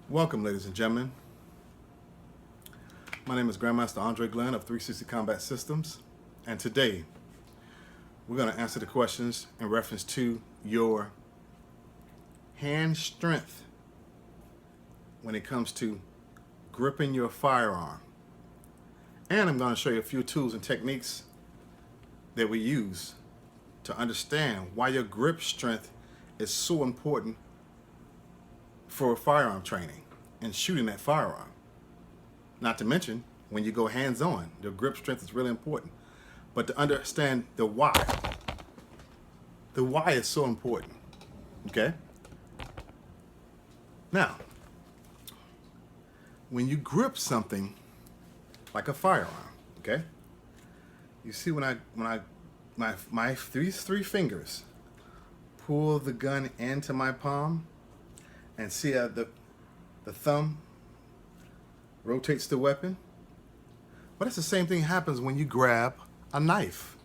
Welcome, ladies and gentlemen. My name is Grandmaster Andreglenn of 360 Combat Systems, and today we're going to answer the questions in reference to your hand strength when it comes to gripping your firearm. And I'm going to show you a few tools and techniques that we use to understand why your grip strength is so important for firearm training and shooting that firearm. Not to mention, when you go hands-on, your grip strength is really important. But to understand the why is so important, okay? Now, when you grip something like a firearm, okay? You see my three fingers pull the gun into my palm, and see how the thumb rotates the weapon? Well, that's the same thing happens when you grab a knife.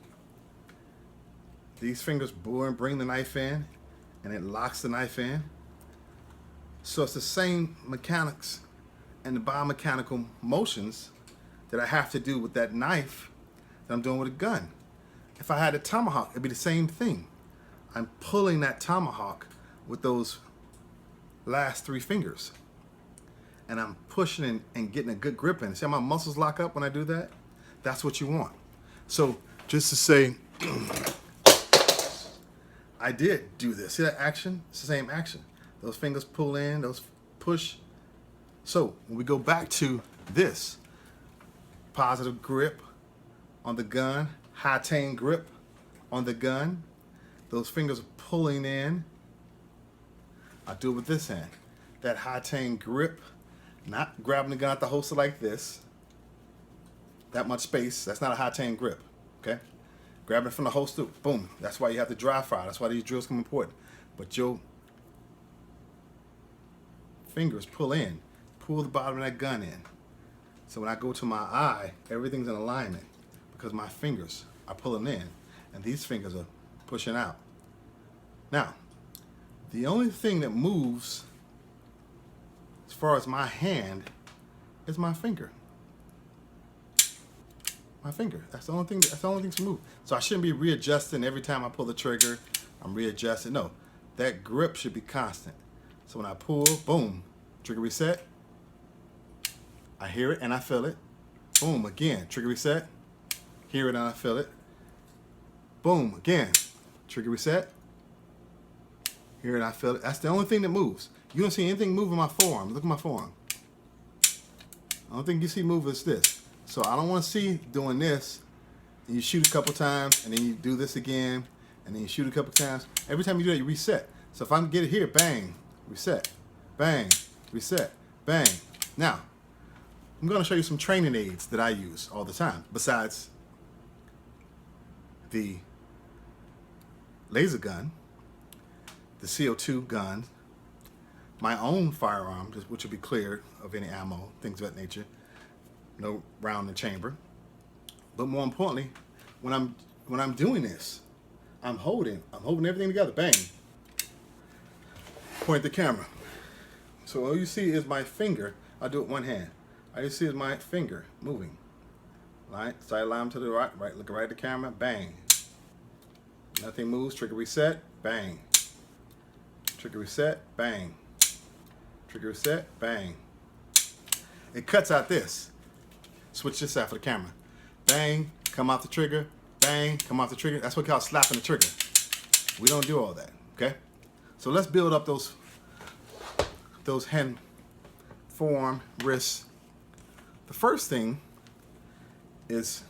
These fingers bring the knife in, and it locks the knife in. So it's the same mechanics and the biomechanical motions that I have to do with that knife that I'm doing with a gun. If I had a tomahawk, it'd be the same thing. I'm pulling that tomahawk with those last three fingers, and I'm pushing and getting a good grip in. See how my muscles lock up when I do that? That's what you want. So just to say, I did do this. See that action? It's the same action. Those fingers pull in, those push. So when we go back to this, positive grip on the gun, high-tang grip on the gun, those fingers are pulling in. I do it with this hand. That high-tang grip, not grabbing the gun at the holster like this. That much space, that's not a high-tang grip, okay? Grabbing it from the holster, boom. That's why you have to dry fire. That's why these drills come important. But your fingers pull the bottom of that gun in. So when I go to my eye, everything's in alignment because my fingers are pulling in and these fingers are pushing out. Now, the only thing that moves as far as my hand is my finger. My finger. That's the only thing to move. So I shouldn't be readjusting every time I pull the trigger. I'm readjusting. No, that grip should be constant. So when I pull, boom, trigger reset. I hear it and I feel it. Boom, again, trigger reset. Hear it and I feel it. Boom, again, trigger reset. Here and I feel it. That's the only thing that moves. You don't see anything move in my forearm. Look at my forearm. The only thing you see move is this. So I don't want to see doing this. And you shoot a couple times, and then you do this again, and then you shoot a couple times. Every time you do that, you reset. So if I can get it here, bang, reset, bang, reset, bang. Now, I'm going to show you some training aids that I use all the time, besides the laser gun, the CO2 gun, my own firearm, which will be cleared of any ammo, things of that nature, no round in the chamber. But more importantly, when I'm doing this, I'm holding everything together. Bang. Point the camera. So all you see is my finger. I do it one hand. All you see is my finger moving. Right, sideline to the right, looking right at the camera. Bang. Nothing moves. Trigger reset. Bang. Trigger reset, bang. Trigger reset, bang. It cuts out this. Switch this out for the camera. Bang, come off the trigger. Bang, come off the trigger. That's what we call slapping the trigger. We don't do all that, okay? So let's build up those hand, forearm, wrists. The first thing is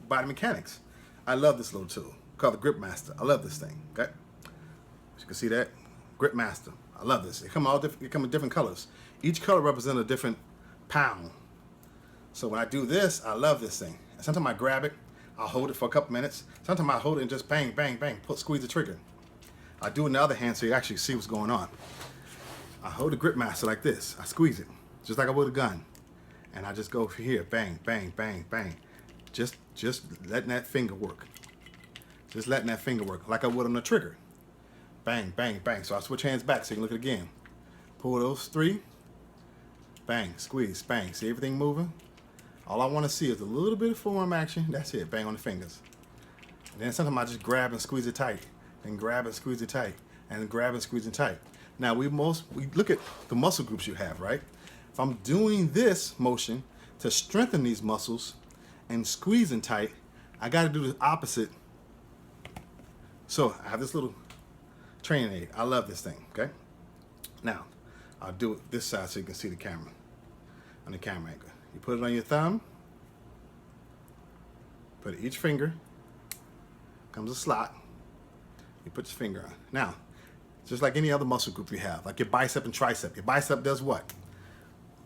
body mechanics. I love this little tool called the Grip Master. I love this thing, okay? As you can see that. Grip Master. I love this. They come in different colors. Each color represents a different pound. So when I do this, I love this thing. And sometimes I grab it, I'll hold it for a couple minutes. Sometimes I hold it and just bang, bang, bang, squeeze the trigger. I do it in the other hand so you actually see what's going on. I hold the Grip Master like this. I squeeze it, just like I would a gun. And I just go for here, bang, bang, bang, bang. Just letting that finger work. Just letting that finger work like I would on the trigger. Bang, bang, bang. So I switch hands back so you can look at it again. Pull those three, Bang, squeeze, bang. See everything moving? All I want to see is a little bit of forearm action. That's it. Bang on the fingers. And then sometimes I just grab and squeeze it tight, and grab and squeeze it tight, and grab and squeeze it tight. Now we look at the muscle groups you have, right? If I'm doing this motion to strengthen these muscles and squeezing tight, I got to do the opposite. So I have this little training aid. I love this thing. Okay. Now I'll do it this side so you can see the camera on the camera angle. You put it on your thumb. Put each finger. Comes a slot. You put your finger on. Now, just like any other muscle group you have, like your bicep and tricep. Your bicep does what?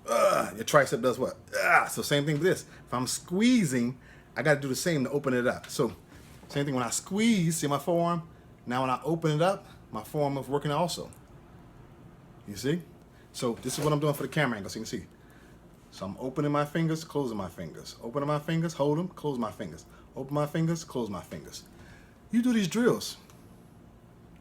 Your tricep does what? So same thing with this. If I'm squeezing, I got to do the same to open it up. So same thing when I squeeze, see my forearm? Now when I open it up, my forearm is working also. You see? So this is what I'm doing for the camera angle so you can see. So I'm opening my fingers, closing my fingers. Opening my fingers, hold them, close my fingers. Open my fingers, close my fingers. You do these drills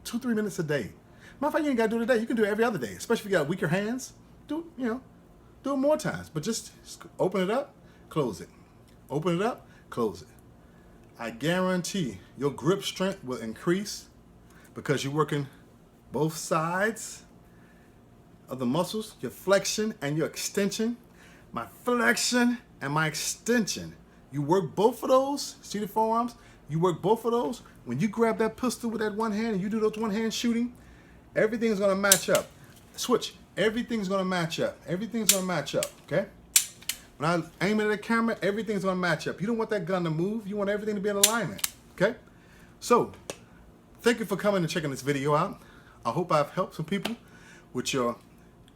2-3 minutes a day. Matter of fact, you ain't got to do it today. You can do it every other day, especially if you got weaker hands. Do it more times. But just open it up, close it. Open it up, close it. I guarantee your grip strength will increase because you're working both sides of the muscles, your flexion and your extension. My flexion and my extension. You work both of those. See the forearms? You work both of those. When you grab that pistol with that one hand and you do those one hand shooting, everything's going to match up. Switch. Everything's going to match up. Everything's going to match up. Okay? When I aim at the camera, everything's going to match up. You don't want that gun to move. You want everything to be in alignment. Okay? So, thank you for coming and checking this video out. I hope I've helped some people with your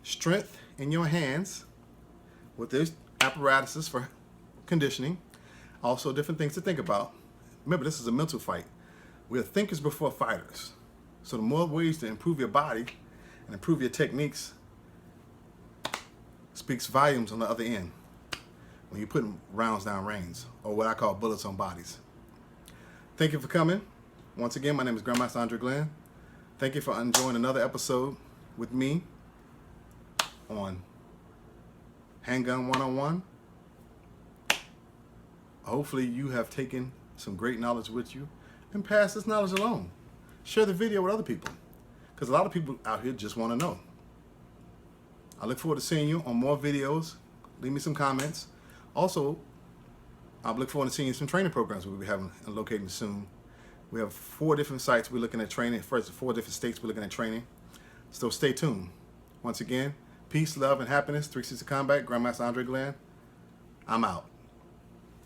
strength in your hands with these apparatuses for conditioning. Also, different things to think about. Remember, this is a mental fight. We're thinkers before fighters. So the more ways to improve your body and improve your techniques speaks volumes on the other end when you're putting rounds down range, or what I call bullets on bodies. Thank you for coming. Once again, my name is Grandmaster Andreglenn. Thank you for enjoying another episode with me on Handgun 101. Hopefully you have taken some great knowledge with you and pass this knowledge along. Share the video with other people because a lot of people out here just want to know. I look forward to seeing you on more videos. Leave me some comments. Also, I look forward to seeing you some training programs we'll be having and locating soon. We have 4 different sites we're looking at training. First, 4 different states we're looking at training. So stay tuned. Once again, peace, love, and happiness. 360 Combat, Grandmaster Andreglenn. I'm out.